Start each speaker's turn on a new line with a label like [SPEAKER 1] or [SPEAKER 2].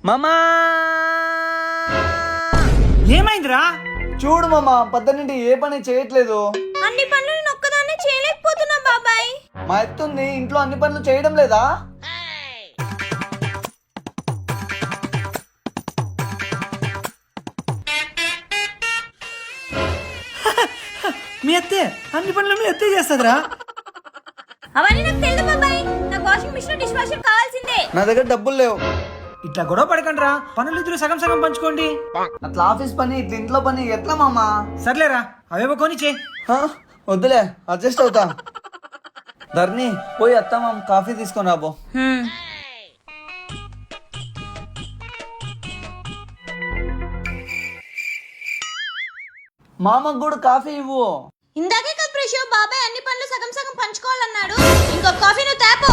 [SPEAKER 1] మామా
[SPEAKER 2] ఏమైందిరా?
[SPEAKER 1] చూడు మామా, పద్దెనింటి ఏ పని చేయట్లేదు.
[SPEAKER 3] అన్ని పనులు నేను ఒక్కదాన్నే చేయలేకపోతున్నా బాబాయ్.
[SPEAKER 1] మా ఎత్తుంది ఇంట్లో అన్ని పనులు చేయడం లేదా?
[SPEAKER 2] మీ అత్తే అన్ని పనులు మీ అత్తే చేస్తుందిరా.
[SPEAKER 3] అవన్నీ నాకు తెలుసు బాబాయ్. నాకు వాషింగ్ మిషన్ డిష్ వాషర్ కావాల్సిందే.
[SPEAKER 1] నా దగ్గర డబ్బులు లేవు.
[SPEAKER 2] ఇట్లా గొడవ పడకండి రా, పనులు ఇద్దరు సగం సగం పంచుకోండి.
[SPEAKER 1] అట్లా ఆఫీస్ పని ఇట్లా ఇంట్లో పని ఎట్లా మామా?
[SPEAKER 2] సర్లేరా, అవేవో కొని చే.
[SPEAKER 1] వద్దులే, అడ్జస్ట్ అవుతా. ధర్ని పోయి అత్త మామ కాఫీ తీసుకొని రాబో. మామకు కూడా కాఫీ ఇవ్వు.
[SPEAKER 3] ఇందాకే కదా ప్రెషో బాబాయ్ అన్ని పనులు సగం సగం పంచుకోవాలన్నాడు. ఇంకో కాఫీ నువ్వు తాపో.